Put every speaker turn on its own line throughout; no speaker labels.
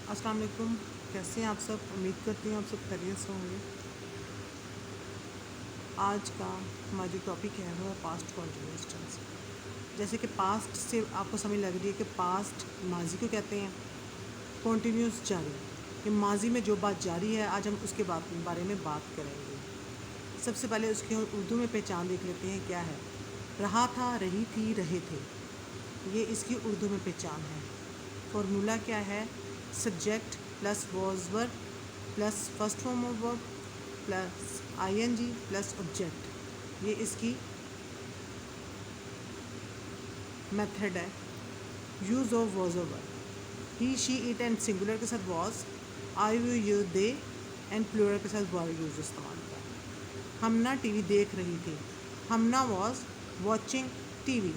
अस्सलाम वालेकुम। कैसे हैं आप सब? उम्मीद करती हूँ आप सब खैरियत से होंगे। आज का हमारा जो टॉपिक है वो है पास्ट कॉन्टिन्यूस टेंस। जैसे कि पास्ट से आपको समझ लग रही है कि पास्ट माजी को कहते हैं, कॉन्टिन्यूस जारी, कि माजी में जो बात जारी है आज हम उसके बारे में बात करेंगे। सबसे पहले उसकी उर्दू में पहचान देख लेते हैं क्या है। रहा था, रही थी, रहे थे, ये इसकी उर्दू में पहचान है। फॉर्मूला क्या है? Subject plus was verb plus first form of verb plus ING plus object, ये इसकी मेथड है। यूज़ ऑफ वॉज और verb, he she it and singular के साथ was, I you you they and plural के साथ वर यूज इस्तेमाल किया। हम ना टीवी देख रही थी, हमना वॉज वॉचिंग टीवी।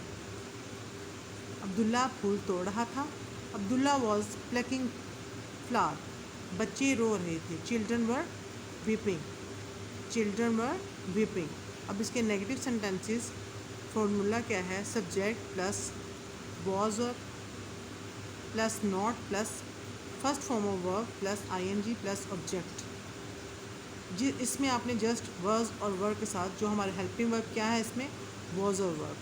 अब्दुल्ला फूल तोड़ रहा था, अब्दुल्ला वॉज प्लकिंग फ्लावर। बच्चे रो रहे थे, children were weeping, children were weeping. अब इसके नेगेटिव सेंटेंसेस फॉर्मूला क्या है? सब्जेक्ट प्लस वॉज और plus not plus first form of verb plus ING plus object. जी, इसमें आपने जस्ट वर्ज और वर्ब के साथ जो हमारे हेल्पिंग वर्ब क्या है, इसमें वॉज और वर्ब।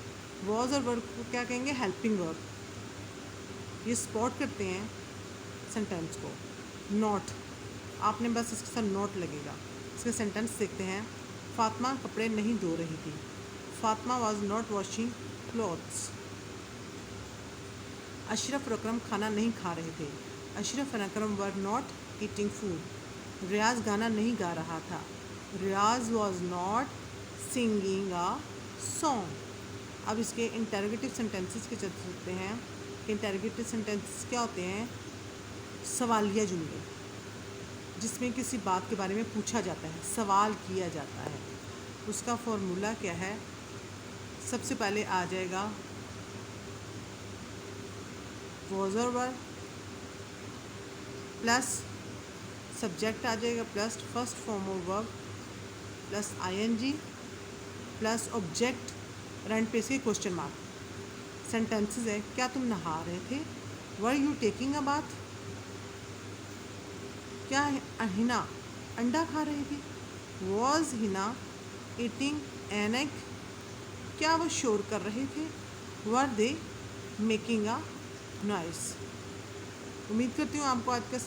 वॉज और वर्ब को क्या कहेंगे? Helping verb. ये सपोर्ट करते हैं सेंटेंस को। नॉट, आपने बस इसके साथ नोट लगेगा। इसके सेंटेंस देखते हैं। फातिमा कपड़े नहीं धो रही थी, Fatima was not washing clothes. Ashraf और अकरम खाना नहीं खा रहे थे, अशरफ और Akram were not eating food. Riyaz गाना नहीं गा रहा था, Riyaz was not singing a song. अब इसके इंटरोगेटिव सेंटेंसेस के चल सकते हैं कि इंटरोगेटिव सेंटेंसेस क्या होते हैं? सवालिया जुमले, जिसमें किसी बात के बारे में पूछा जाता है, सवाल किया जाता है। उसका फॉर्मूला क्या है? सबसे पहले आ जाएगा वॉज और वर्ब प्लस सब्जेक्ट आ जाएगा plus first form of verb plus ING plus object, रन पे से क्वेश्चन मार्क। सेंटेंसेस है, क्या तुम नहा रहे थे? Were you taking a bath? क्या हिना अंडा खा रही थी? Was Hina eating an egg? क्या वो शोर कर रहे थे? वर दे मेकिंग अ नॉइस। उम्मीद करती हूँ आपको आज का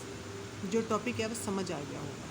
जो टॉपिक है वो समझ आ गया होगा।